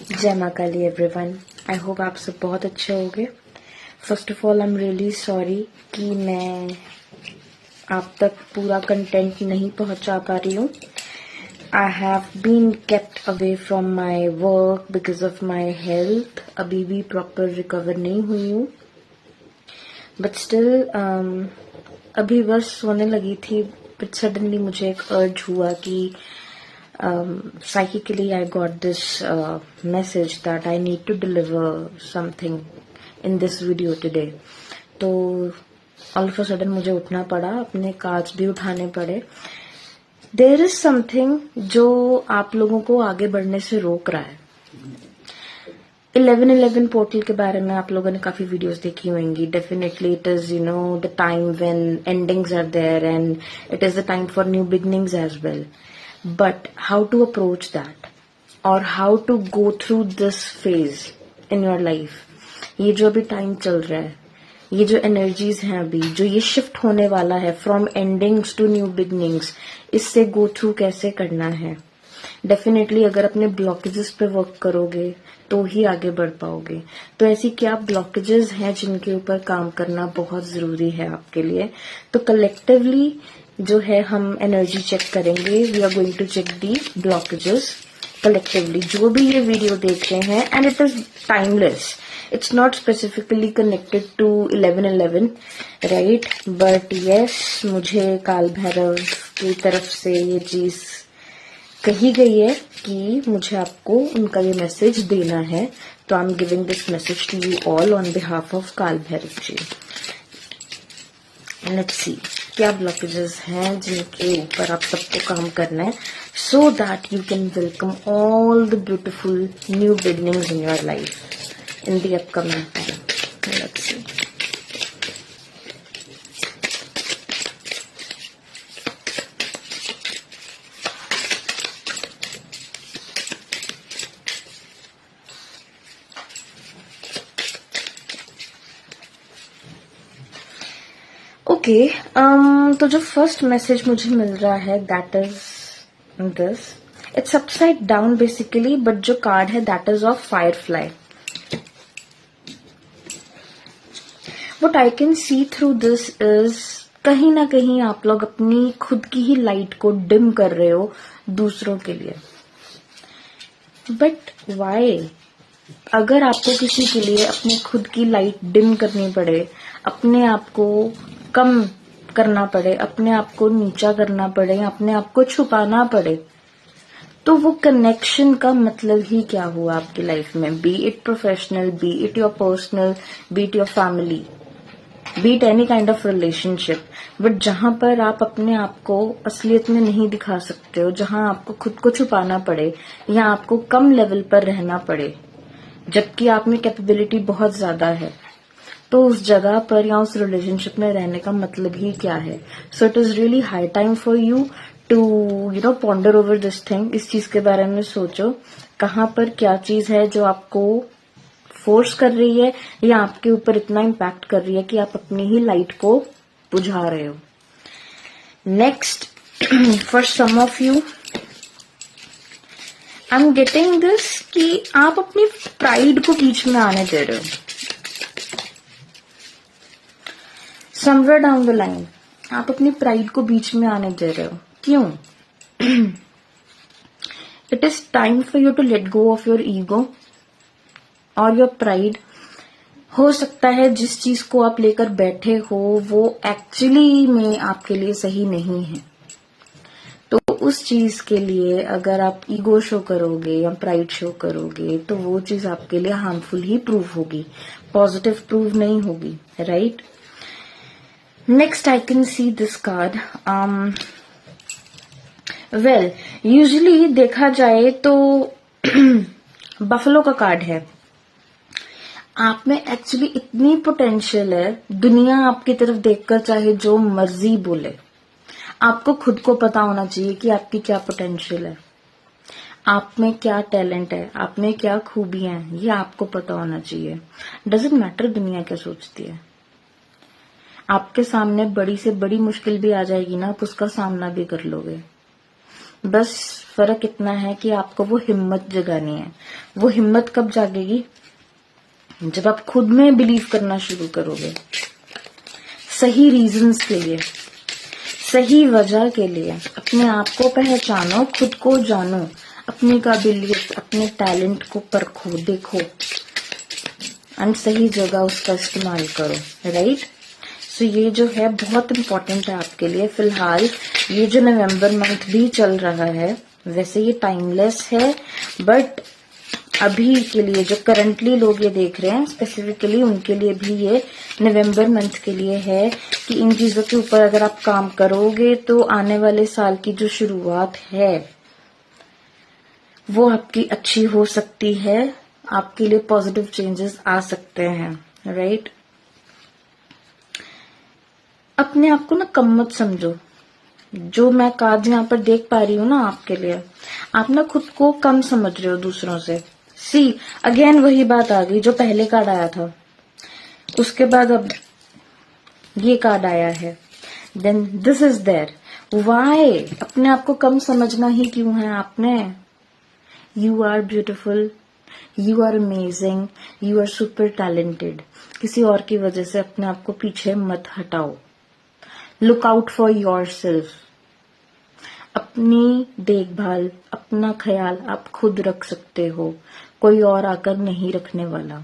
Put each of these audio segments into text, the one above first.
जय माँ काली everyone. I hope आप सब बहुत अच्छे होंगे। First of all I am really sorry कि मैं आप तक पूरा कंटेंट नहीं पहुंचा पा रही हूँ। I have been kept away from my work because of my health. अभी भी प्रॉपर रिकवर नहीं हुई हूँ, बट स्टिल अभी बस सोने लगी थी, बट सडनली मुझे एक अर्ज हुआ कि psychically I got this message that I need to deliver something in this video today. तो all of a sudden मुझे उठना पड़ा, अपने कार्ड्स भी उठाने पड़े। There is something जो आप लोगों को आगे बढ़ने से रोक रहा है। 11/11 पोर्टल के बारे में आप लोगों ने काफी वीडियोस देखी होंगी। Definitely it is the time when endings are there and it is the time for new beginnings as well. But how to approach that or how to go through this phase in your life, ये जो अभी time चल रहा है, ये जो energies हैं अभी, जो ये शिफ्ट होने वाला है from endings to new beginnings, इससे गो थ्रू कैसे करना है। डेफिनेटली अगर अपने ब्लॉकेजेस पे वर्क करोगे तो ही आगे बढ़ पाओगे। तो ऐसी क्या ब्लॉकेजेस हैं जिनके ऊपर काम करना बहुत जरूरी है आपके लिए। तो कलेक्टिवली जो है हम एनर्जी चेक करेंगे। We are going to check the blockages collectively. जो भी ये वीडियो देख रहे हैं, and it is timeless, it's not specifically connected to 11/11 right, but yes मुझे काल भैरव की तरफ से ये चीज कही गई है कि मुझे आपको उनका ये मैसेज देना है। तो I am giving this message to you all on behalf of Kaal Bhairav ji. Let's see क्या ब्लॉकेजेस हैं जिनके ऊपर आप सबको काम करना है, so that you can welcome all the beautiful new beginnings in your life in the upcoming time. Let's see. Okay, तो जो फर्स्ट मैसेज मुझे मिल रहा है that is this. It's upside down basically, but जो कार्ड है that is of Firefly. What I can see through this is कहीं ना कहीं आप लोग अपनी खुद की ही लाइट को डिम कर रहे हो दूसरों के लिए। But why? अगर आपको किसी के लिए अपनी खुद की लाइट डिम करनी पड़े, अपने आप को कम करना पड़े, अपने आप को नीचा करना पड़े, अपने आप को छुपाना पड़े, तो वो कनेक्शन का मतलब ही क्या हुआ आपकी लाइफ में। B it professional, B it your personal, B it your family, B it any kind of relationship. But जहां पर आप अपने आप को असलियत में नहीं दिखा सकते हो, जहां आपको खुद को छुपाना पड़े या आपको कम लेवल पर रहना पड़े, जबकि आप में कैपेबिलिटी बहुत ज्यादा है, तो उस जगह पर या उस रिलेशनशिप में रहने का मतलब ही क्या है। So it is really high time for you to ponder over this thing. इस चीज के बारे में सोचो, कहाँ पर क्या चीज है जो आपको फोर्स कर रही है या आपके ऊपर इतना इम्पैक्ट कर रही है कि आप अपनी ही लाइट को बुझा रहे हो। Next, for some of you I am getting this कि आप अपनी प्राइड को बीच में आने दे रहे हो। समवेयर डाउन द लाइन आप अपनी प्राइड को बीच में आने दे रहे हो। क्यों? It is time for you to let go of your ego और योर प्राइड। हो सकता है जिस चीज को आप लेकर बैठे हो वो एक्चुअली में आपके लिए सही नहीं है, तो उस चीज के लिए अगर आप ईगो शो करोगे या प्राइड शो करोगे तो वो चीज आपके लिए हार्मफुल ही प्रूव होगी, पॉजिटिव प्रूव नहीं होगी, right. Next, I can see this card. Well, usually देखा जाए तो बफलो का कार्ड है। आप में एक्चुअली इतनी पोटेंशियल है, दुनिया आपकी तरफ देखकर चाहे जो मर्जी बोले, आपको खुद को पता होना चाहिए कि आपकी क्या पोटेंशियल है, आप में क्या टैलेंट है, आप में क्या खूबियां हैं, ये आपको पता होना चाहिए। डजंट मैटर दुनिया क्या सोचती है। आपके सामने बड़ी से बड़ी मुश्किल भी आ जाएगी ना, आप उसका सामना भी कर लोगे। बस फर्क इतना है कि आपको वो हिम्मत जगानी है। वो हिम्मत कब जागेगी? जब आप खुद में बिलीव करना शुरू करोगे, सही रीजंस के लिए, सही वजह के लिए। अपने आप को पहचानो, खुद को जानो, अपनी काबिलियत, अपने टैलेंट को परखो, देखो एंड सही जगह उसका इस्तेमाल करो, राइट? सो ये जो है बहुत इम्पोर्टेंट है आपके लिए। फिलहाल ये जो नवंबर मंथ भी चल रहा है, वैसे ये टाइमलेस है, बट अभी के लिए जो करंटली लोग ये देख रहे हैं स्पेसिफिकली, उनके लिए भी ये नवंबर मंथ के लिए है कि इन चीजों के ऊपर अगर आप काम करोगे तो आने वाले साल की जो शुरुआत है वो आपकी अच्छी हो सकती है, आपके लिए पॉजिटिव चेंजेस आ सकते हैं, राइट? अपने आप को ना कम मत समझो। जो मैं कार्ड यहाँ पर देख पा रही हूँ ना आपके लिए, आप ना खुद को कम समझ रहे हो दूसरों से। सी अगेन वही बात आ गई जो पहले कार्ड आया था, उसके बाद अब ये कार्ड आया है। Then this is there why. अपने आप को कम समझना ही क्यों है आपने? You are beautiful, you are amazing, you are super talented. किसी और की वजह से अपने आप को पीछे मत हटाओ। Look out for your self. अपनी देखभाल, अपना ख्याल आप खुद रख सकते हो, कोई और आकर नहीं रखने वाला।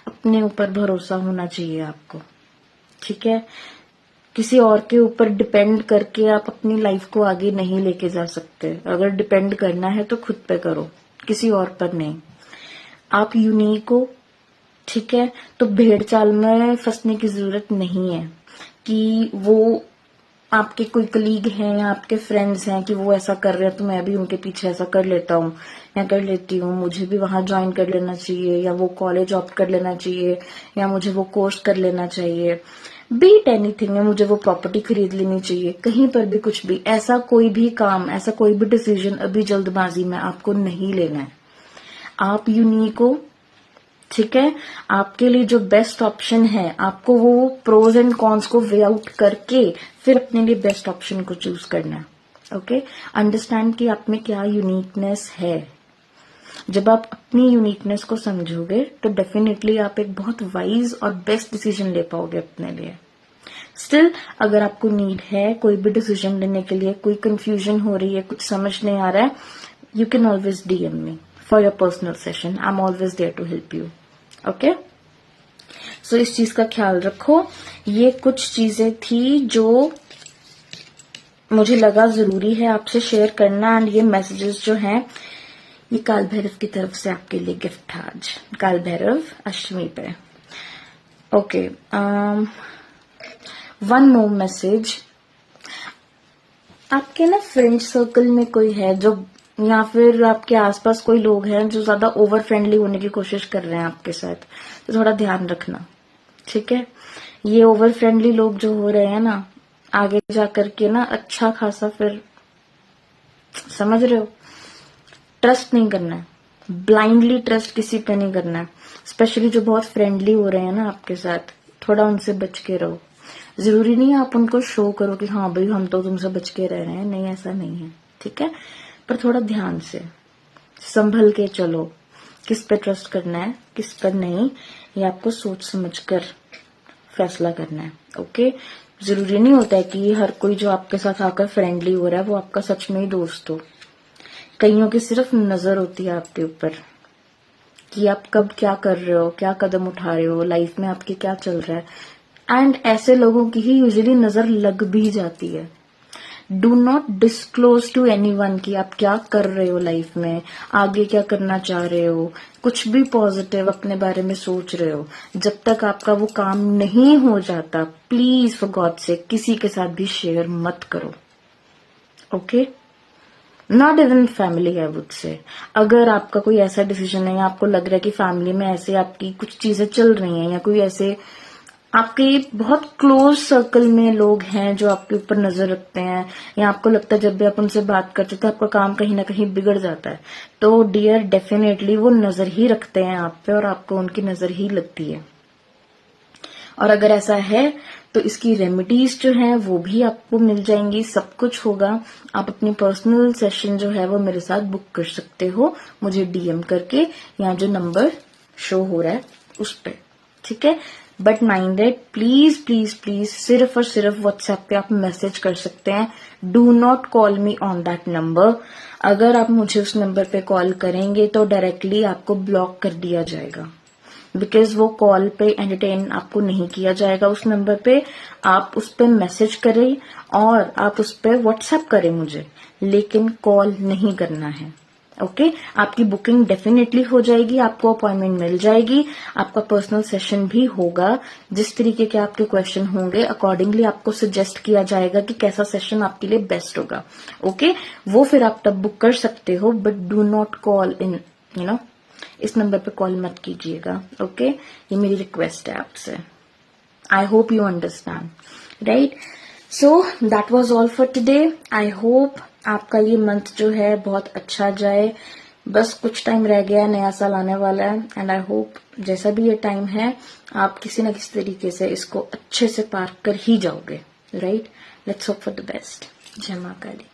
अपने ऊपर भरोसा होना चाहिए आपको, ठीक है? किसी और के ऊपर डिपेंड करके आप अपनी लाइफ को आगे नहीं लेके जा सकते। अगर डिपेंड करना है तो खुद पे करो, किसी और पर नहीं। आप यूनिक हो, ठीक है? तो भेड़ चाल में फंसने की जरूरत नहीं है कि वो आपके कोई कलीग हैं या आपके फ्रेंड्स हैं कि वो ऐसा कर रहे हैं तो मैं भी उनके पीछे ऐसा कर लेता हूँ या कर लेती हूँ, मुझे भी वहां ज्वाइन कर लेना चाहिए, या वो कॉलेज ऑप्ट कर लेना चाहिए, या मुझे वो कोर्स कर लेना चाहिए, बीट एनीथिंग है, मुझे वो प्रॉपर्टी खरीद लेनी चाहिए। कहीं पर भी कुछ भी, ऐसा कोई भी काम, ऐसा कोई भी डिसीजन अभी जल्दबाजी में आपको नहीं लेना है। आप यूनिक हो, ठीक है? आपके लिए जो बेस्ट ऑप्शन है, आपको वो प्रोज एंड कॉन्स को वे आउट करके फिर अपने लिए बेस्ट ऑप्शन को चूज करना है, ओके? अंडरस्टैंड कि आप में क्या यूनिकनेस है। जब आप अपनी यूनिकनेस को समझोगे तो डेफिनेटली आप एक बहुत वाइज और बेस्ट डिसीजन ले पाओगे अपने लिए। स्टिल अगर आपको नीड है कोई भी डिसीजन लेने के लिए, कोई कंफ्यूजन हो रही है, कुछ समझ नहीं आ रहा है, you can always DM me for your personal session. I am always there to help you, okay? So इस चीज का ख्याल रखो। ये कुछ चीजें थी जो मुझे लगा जरूरी है आपसे शेयर करना, एंड ये मैसेजेस जो हैं ये काल भैरव की तरफ से आपके लिए गिफ्ट था आज, काल भैरव अष्टमी पे, ओके? One more message. आपके ना फ्रेंड सर्कल में कोई है जो, या फिर आपके आसपास कोई लोग हैं जो ज्यादा ओवर फ्रेंडली होने की कोशिश कर रहे हैं आपके साथ, तो थोड़ा ध्यान रखना, ठीक है? ये ओवर फ्रेंडली लोग जो हो रहे हैं ना, आगे जाकर के ना अच्छा खासा, फिर समझ रहे हो, ट्रस्ट नहीं करना है, ब्लाइंडली ट्रस्ट किसी पे नहीं करना है। स्पेशली जो बहुत फ्रेंडली हो रहे हैं ना आपके साथ, थोड़ा उनसे बच के रहो। जरूरी नहीं है आप उनको शो करो कि हाँ भाई हम तो तुमसे बच के रह रहे हैं, नहीं, ऐसा नहीं है, ठीक है? पर थोड़ा ध्यान से संभल के चलो, किस पे ट्रस्ट करना है, किस पर नहीं, ये आपको सोच समझ कर फैसला करना है, ओके? जरूरी नहीं होता है कि हर कोई जो आपके साथ आकर फ्रेंडली हो रहा है वो आपका सच में ही दोस्त हो। कईयों की सिर्फ नजर होती है आपके ऊपर कि आप कब क्या कर रहे हो, क्या कदम उठा रहे हो, लाइफ में आपके क्या चल रहा है, एंड ऐसे लोगों की ही यूजुअली नजर लग भी जाती है। Do not disclose to anyone कि आप क्या कर रहे हो लाइफ में, आगे क्या करना चाह रहे हो, कुछ भी पॉजिटिव अपने बारे में सोच रहे हो। जब तक आपका वो काम नहीं हो जाता, प्लीज फॉर गॉड से किसी के साथ भी शेयर मत करो, okay? Not even family, I would say. अगर आपका कोई ऐसा डिसीजन है या आपको लग रहा है कि फैमिली में ऐसे आपकी कुछ चीजें चल रही हैं, या कोई ऐसे आपके बहुत क्लोज सर्कल में लोग हैं जो आपके ऊपर नजर रखते हैं, या आपको लगता है जब भी आप उनसे बात करते तो आपका काम कहीं ना कहीं बिगड़ जाता है, तो डियर डेफिनेटली वो नजर ही रखते हैं आप पे और आपको उनकी नजर ही लगती है, और अगर ऐसा है तो इसकी रेमेडीज जो है वो भी आपको मिल जाएंगी, सब कुछ होगा। आप अपनी पर्सनल सेशन जो है वो मेरे साथ बुक कर सकते हो मुझे डीएम करके, यहाँ जो नंबर शो हो रहा है उस पर, ठीक है। But minded, please please please सिर्फ और सिर्फ व्हाट्सएप पे आप मैसेज कर सकते हैं। Do not call me on that number. अगर आप मुझे उस नंबर पे कॉल करेंगे तो डायरेक्टली आपको ब्लॉक कर दिया जाएगा, बिकॉज वो कॉल पे एंटरटेन आपको नहीं किया जाएगा उस नंबर पे। आप उस पे मैसेज करें और आप उस पे व्हाट्सएप करें मुझे, लेकिन कॉल नहीं करना है, ओके। आपकी बुकिंग डेफिनेटली हो जाएगी, आपको अपॉइंटमेंट मिल जाएगी, आपका पर्सनल सेशन भी होगा। जिस तरीके के आपके क्वेश्चन होंगे अकॉर्डिंगली आपको सजेस्ट किया जाएगा कि कैसा सेशन आपके लिए बेस्ट होगा, ओके। वो फिर आप तब बुक कर सकते हो, but do not call in, इस नंबर पे कॉल मत कीजिएगा, ओके। ये मेरी रिक्वेस्ट है आपसे। I hope you understand, right. So that was all for today. I hope आपका ये मंथ जो है बहुत अच्छा जाए। बस कुछ टाइम रह गया, नया साल आने वाला है, एंड आई होप जैसा भी ये टाइम है आप किसी न किसी तरीके से इसको अच्छे से पार कर ही जाओगे, right. Let's hope for the best. जय मां काली।